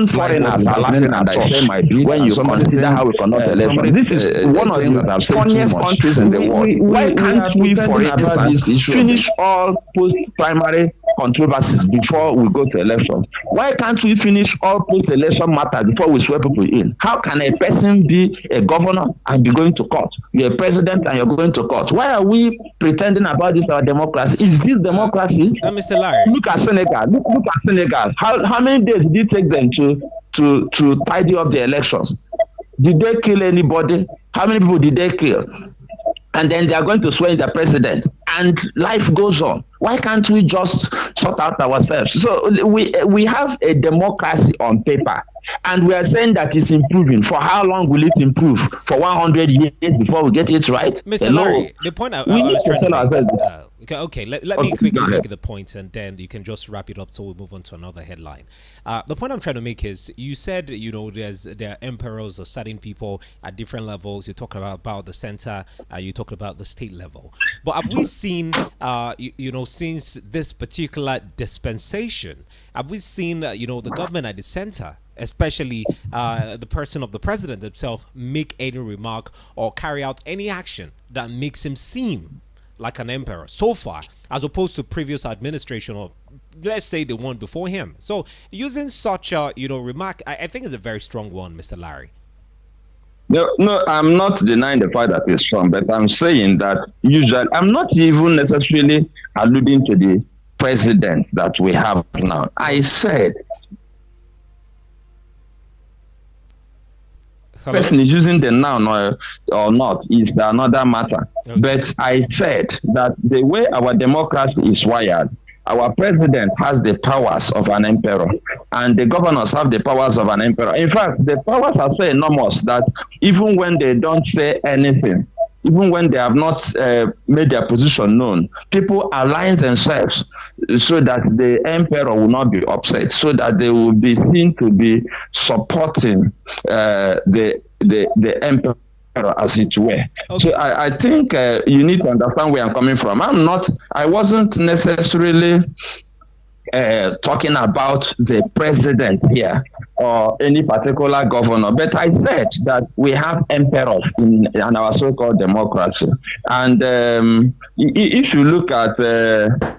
foreigners are laughing at us when you consider how we conduct elections. This is one of the funniest countries in the world. Why can't we, for instance, finish all post-primary controversies before we go to elections? Why can't we finish all post-election matters before we swear people in? How can a person be a governor and be going to court? You're a president and you're going to court. Why are we pretending about this our democracy? Is this democracy? Mr. Larry, look at Senegal. Look at Senegal. How many days did it take them to tidy up the elections? Did they kill anybody? How many people did they kill? And then they are going to swear in the president, and life goes on. Why can't we just sort out ourselves? So we have a democracy on paper, and we are saying that it's improving. For how long will it improve? For 100 years before we get it right? Mr. Larry, the point I was trying to make. Okay, let me quickly make the point, and then you can just wrap it up so we move on to another headline. The point I'm trying to make is, you said, there are emperors or certain people at different levels. You talk about the center, you talk about the state level. But have we seen, since this particular dispensation, have we seen, the government at the center, especially the person of the president himself, make any remark or carry out any action that makes him seem like an emperor so far, as opposed to previous administration, or let's say the one before him? So using such a remark, I think is a very strong one, Mr. Larry. No, I'm not denying the fact that it's strong, but I'm saying that usually I'm not even necessarily alluding to the president that we have now. I said person is using the noun or not is another matter. Okay. But I said that the way our democracy is wired, our president has the powers of an emperor. and the governors have the powers of an emperor. In fact, the powers are so enormous that even when they don't say anything, even when they have not made their position known, people align themselves so that the emperor will not be upset, so that they will be seen to be supporting the emperor, as it were. Okay. So I think you need to understand where I'm coming from. I wasn't necessarily talking about the president here or any particular governor, but I said that we have emperors in our so-called democracy. And if you look at the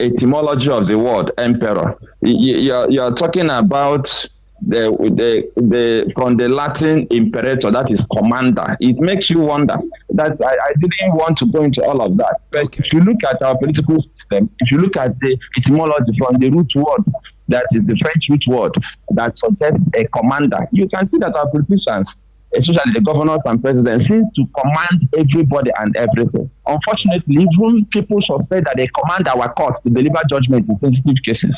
etymology of the word emperor, you're talking about from the Latin imperator, that is commander. It makes you wonder. That I didn't want to go into all of that. But if you look at our political system, if you look at the etymology from the root word, that is the French root word that suggests a commander, you can see that our politicians, especially the governors and presidents, seem to command everybody and everything. Unfortunately, even people suspect that they command our courts to deliver judgment in sensitive cases.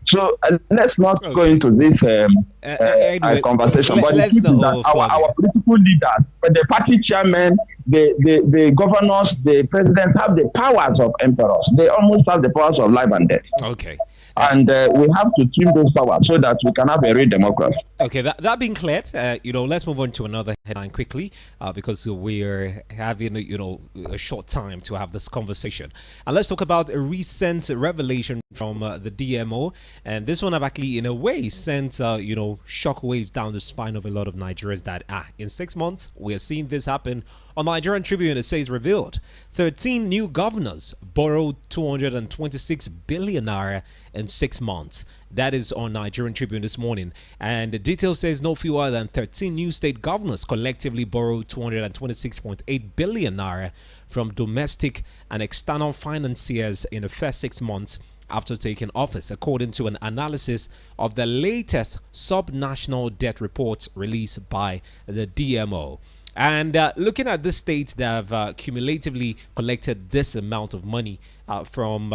So let's not go into this anyway, conversation. But our political leaders, the party chairman, the governors, the presidents have the powers of emperors. They almost have the powers of life and death. Okay. And we have to trim those powers so that we can have a real democracy. Okay, that being cleared, let's move on to another headline quickly because we're having, a short time to have this conversation. And let's talk about a recent revelation from the DMO. And this one have actually, in a way, sent, shockwaves down the spine of a lot of Nigerians that, in 6 months, we're seeing this happen. On Nigerian Tribune, it says revealed 13 new governors borrowed 226 billion naira in 6 months. That is on Nigerian Tribune this morning. And the detail says no fewer than 13 new state governors collectively borrowed 226.8 billion naira from domestic and external financiers in the first 6 months after taking office, according to an analysis of the latest sub-national debt reports released by the DMO. And looking at the states that have cumulatively collected this amount of money from,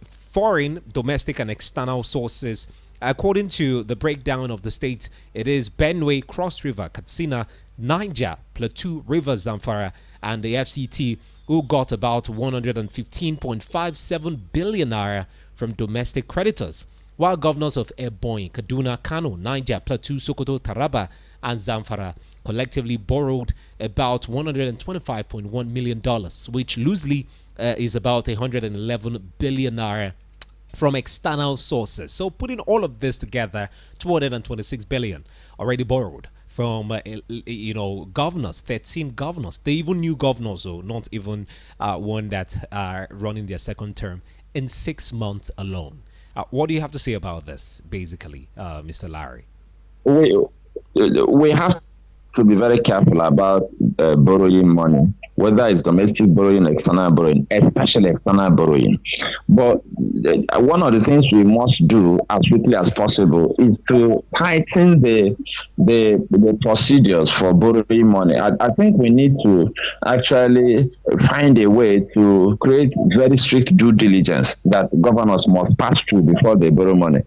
foreign, domestic, and external sources, according to the breakdown of the states, it is Benue, Cross River, Katsina, Niger, Plateau, Rivers, Zamfara, and the FCT, who got about 115.57 billion naira from domestic creditors, while governors of Ebonyi, Kaduna, Kano, Niger, Plateau, Sokoto, Taraba, and Zamfara collectively borrowed about $125.1 million, which loosely is about 111 billion naira from external sources. So putting all of this together, 226 billion already borrowed from governors, 13 governors. They even new governors, so not even one that are running their second term in 6 months alone. What do you have to say about this, basically, Mr. Larry? We have to be very careful about borrowing money, whether it's domestic borrowing, external borrowing, especially external borrowing. But one of the things we must do as quickly as possible is to tighten the procedures for borrowing money. I think we need to actually find a way to create very strict due diligence that governors must pass through before they borrow money.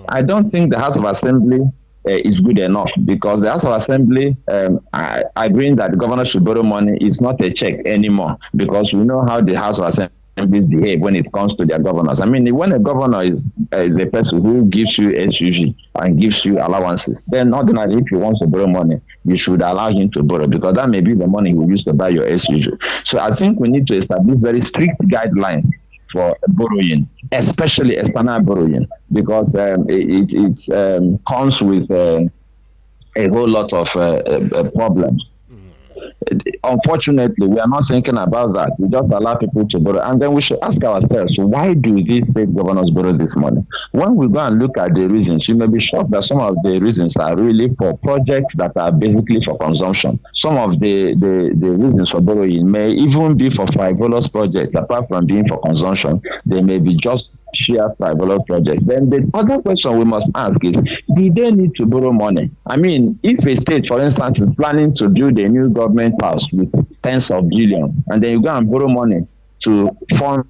I don't think the House of Assembly is good enough, because the House of Assembly agreeing that the governor should borrow money is not a check anymore, because we know how the House of Assembly behave when it comes to their governors. I mean, when a governor is the person who gives you SUV and gives you allowances, then ordinarily, if he wants to borrow money, you should allow him to borrow, because that may be the money he will use to buy your SUV. So I think we need to establish very strict guidelines for borrowing, especially external borrowing, because it comes with a whole lot of problems. Unfortunately, we are not thinking about that. We just allow people to borrow. And then we should ask ourselves, why do these state governors borrow this money? When we go and look at the reasons, you may be shocked that some of the reasons are really for projects that are basically for consumption. Some of the reasons for borrowing may even be for frivolous projects. Apart from being for consumption, they may be just sheer frivolous projects. Then the other question we must ask is, do they need to borrow money? I mean, if a state, for instance, is planning to build a new government house with tens of billions, and then you go and borrow money to fund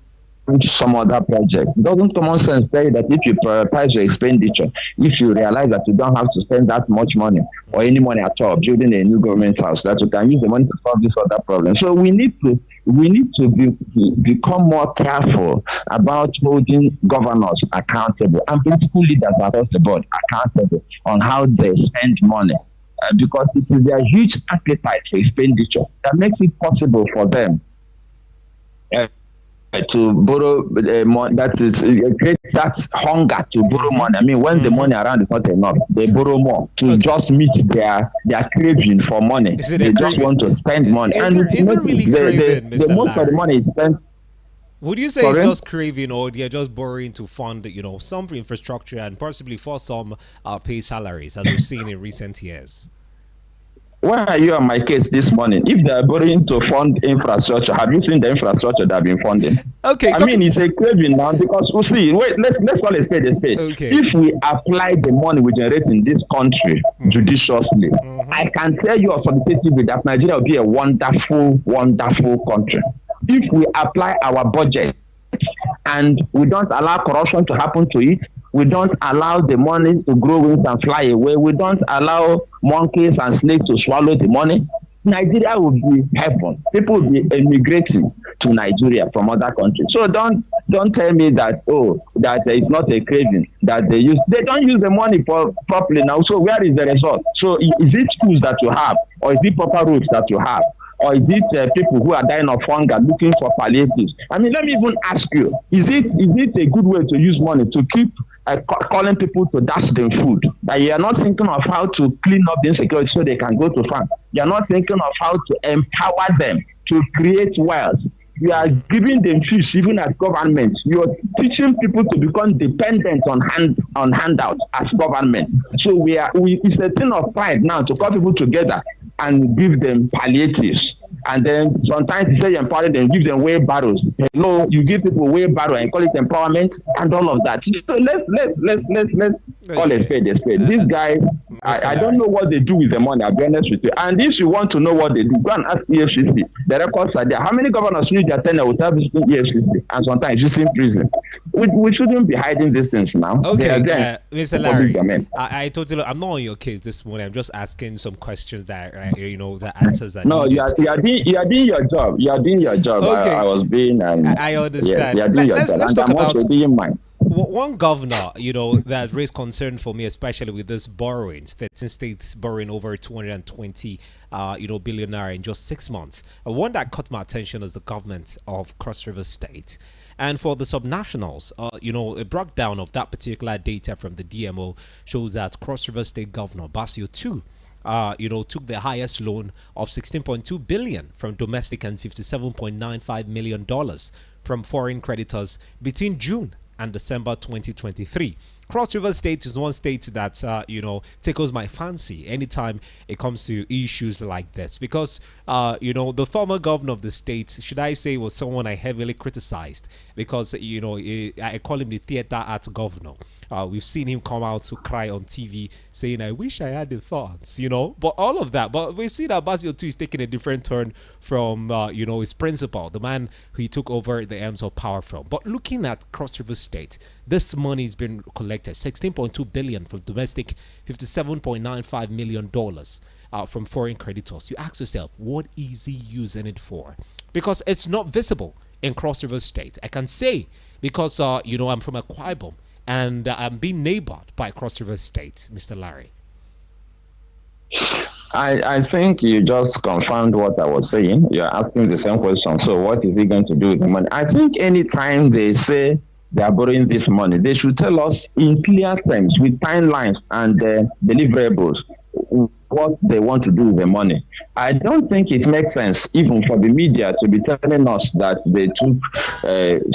some other project. Doesn't common sense tell you that if you prioritize your expenditure, if you realize that you don't have to spend that much money or any money at all building a new government house, that you can use the money to solve this other problem. So we need to become more careful about holding governors accountable and political leaders across the board accountable on how they spend money. Because it is their huge appetite for expenditure that makes it possible for them to borrow money. That is create that hunger to borrow money. I mean, when the money around is not enough, they borrow more to just meet their craving for money. They just want to spend money. Is it really craving, Mr. Most of the money is spent. Would you say it's just craving, or they're just borrowing to fund, some infrastructure and possibly for some pay salaries, as we've seen in recent years? Why are you on my case this morning? If they are borrowing to fund infrastructure, have you seen the infrastructure that have been funding? Okay. I mean, it's a craving now because we see. Wait, let's call a spade a spade. Okay. If we apply the money we generate in this country judiciously, I can tell you authoritatively that Nigeria will be a wonderful, wonderful country. If we apply our budget and we don't allow corruption to happen to it, we don't allow the money to grow wings and fly away, we don't allow monkeys and snakes to swallow the money, Nigeria will be heaven. People will be emigrating to Nigeria from other countries. So don't tell me that that it's not a craving that they don't use the money properly now. So where is the result? So is it schools that you have, or is it proper roads that you have? Or is it people who are dying of hunger looking for palliatives? I mean, let me even ask you, is it a good way to use money to keep calling people to dash them food? That you are not thinking of how to clean up the insecurity so they can go to farm. You are not thinking of how to empower them to create wealth. You are giving them fish even as government. You are teaching people to become dependent on handouts as government. So it's a thing of pride now to call people together and give them palliatives. And then sometimes you say you empower them, give them wheelbarrows. Hello, you give people wheelbarrow and call it empowerment and all of that. So let's call a spade a spade. This guy, I don't know what they do with the money, I'll be honest with you. And if you want to know what they do, go and ask EFCC. The records are there. How many governors reach their tenure without visiting EFCC? And sometimes just in prison. We shouldn't be hiding these things now. Okay, Mr. Larry, I totally, I'm not on your case this morning. I'm just asking some questions that, the answers that. No, you are doing your job. You are doing your job. Okay. I was being. I understand. Yes, you are doing your job. Let's and talk I'm about also doing mine. One governor, that has raised concern for me, especially with this borrowings, 13 states borrowing over 220, billion naira in just 6 months. One that caught my attention is the government of Cross River State. And for the subnationals, a breakdown of that particular data from the DMO shows that Cross River State Governor Basio II, took the highest loan of 16.2 billion from domestic and $57.95 million from foreign creditors between June and December 2023. Cross River State is one state that, tickles my fancy anytime it comes to issues like this. Because, the former governor of the state, should I say, was someone I heavily criticized. Because, I call him the theater art governor. We've seen him come out to cry on TV saying, I wish I had the funds, but all of that. But we've seen that Basio too is taking a different turn from, his principal, the man who he took over the arms of power from. But looking at Cross River State, this money has been collected, 16.2 billion from domestic, $57.95 million from foreign creditors. You ask yourself, what is he using it for? Because it's not visible in Cross River State. I can say, because, I'm from Akwa Ibom, and I'm being neighbored by Cross River State, Mr. Larry. I think you just confirmed what I was saying. You're asking the same question. So what is he going to do with the money? I think anytime they say they are borrowing this money, they should tell us in clear terms with timelines and deliverables what they want to do with the money. I don't think it makes sense even for the media to be telling us that they took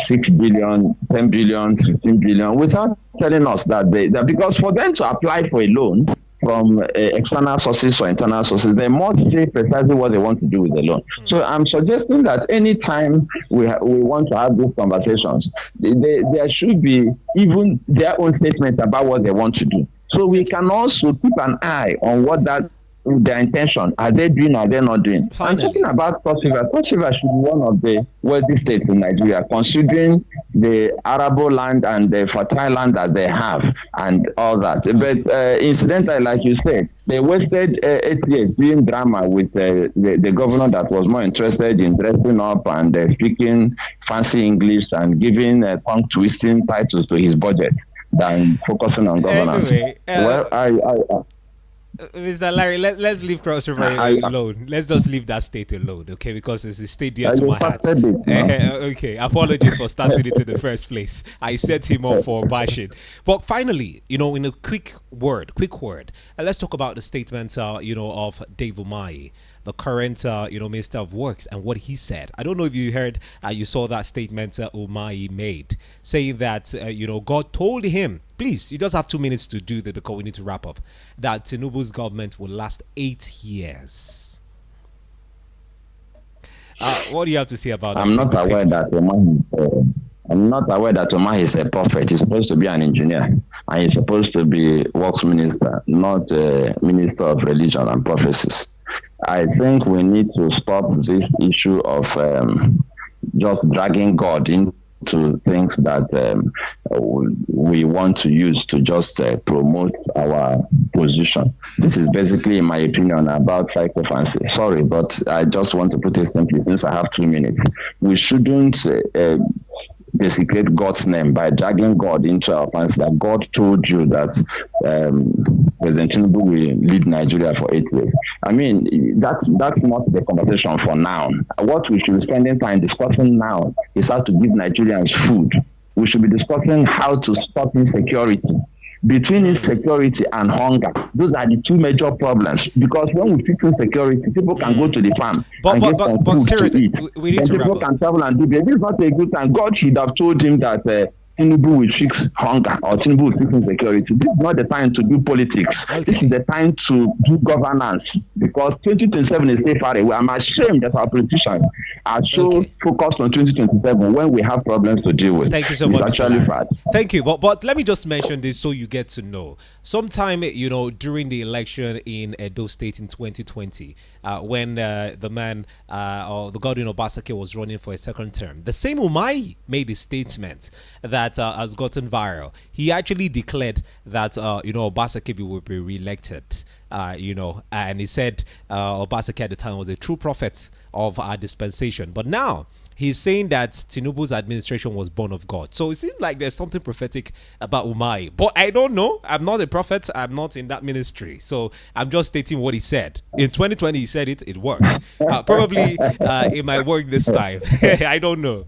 6 billion, 10 billion, 15 billion without telling us that because for them to apply for a loan from external sources or internal sources, they must say precisely what they want to do with the loan. So I'm suggesting that anytime we want to have these conversations, there should be even their own statement about what they want to do. So we can also keep an eye on what that their intention. Are they doing? Are they not doing? Finally. I'm talking about Cross River. Cross River should be one of the wealthy states in Nigeria, considering the arable land and the fertile land that they have and all that. Okay. But incidentally, like you said, they wasted 8 years doing drama with the governor that was more interested in dressing up and speaking fancy English and giving tongue twisting titles to his budget than focusing on governance. Anyway, Well, Mr. Larry, let's leave Cross River alone. Let's just leave that state alone, okay? Because it's a state dear to my heart. Okay, apologies for starting it in the first place. I set him up for bashing. But finally, in a quick word, let's talk about the statements, of Dave Umahi, the current, Minister of Works, and what he said. I don't know if you heard, you saw that statement Umahi made, saying that, God told him, please, you just have 2 minutes to do that because we need to wrap up, that Tinubu's government will last 8 years. What do you have to say about this? I'm not aware that Umahi is a prophet. He's supposed to be an engineer, and he's supposed to be works minister, not a minister of religion and prophecies. I think we need to stop this issue of just dragging God into things that we want to use to just promote our position. This is basically, in my opinion, about psychophancy. Sorry, but I just want to put it simply, since I have 2 minutes. We shouldn't desecrate God's name by dragging God into our plans, that God told you that President Tinubu will lead Nigeria for 8 years. I mean, that's not the conversation for now. What we should be spending time discussing now is how to give Nigerians food. We should be discussing how to stop insecurity. Between insecurity and hunger, those are the two major problems. Because when we fix insecurity, people can go to the farm and get some food seriously, to eat. we need and to people can travel and do this. This is not a good time. God should have told him that Tinubu will fix hunger or Tinubu will fix insecurity. This is not the time to do politics. Okay. This is the time to do governance, because 2027 is still far away. I'm ashamed that our politicians are so focused on 2027 when we have problems to deal with. Thank you so much. It's actually sad. Thank you. But let me just mention this so you get to know. Sometime, during the election in Edo State in 2020, when the man or the Godwin Obasake was running for a second term, the same Umahi made a statement that has gotten viral. He actually declared that Obasake will be re-elected. And he said Obasake at the time was a true prophet of our dispensation. But now he's saying that Tinubu's administration was born of God. So it seems like there's something prophetic about Umahi. But I don't know. I'm not a prophet. I'm not in that ministry. So I'm just stating what he said. In 2020, he said it worked. Probably it might work this time. I don't know.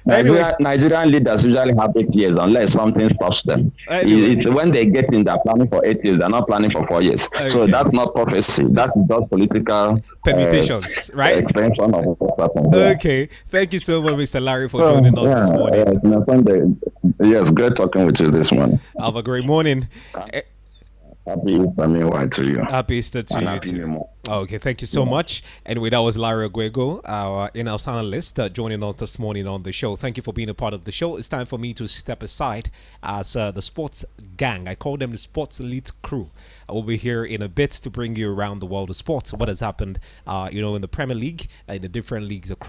Nigerian leaders usually have 8 years unless something stops them. It's when they get in, they're planning for 8 years. They're not planning for 4 years. Okay. So that's not prophecy. That's just political permutations, right? Extension of what's happened. Okay. Thank you so much, Mr. Larry, for joining us this morning. Yes, great talking with you this morning. Have a great morning. Happy Easter, meanwhile, to you. Happy Easter to you too. Okay, thank you so much. Anyway, that was Larry Oguego, our in-house analyst, joining us this morning on the show. Thank you for being a part of the show. It's time for me to step aside as the sports gang. I call them the sports elite crew. I will be here in a bit to bring you around the world of sports. What has happened, in the Premier League, in the different leagues across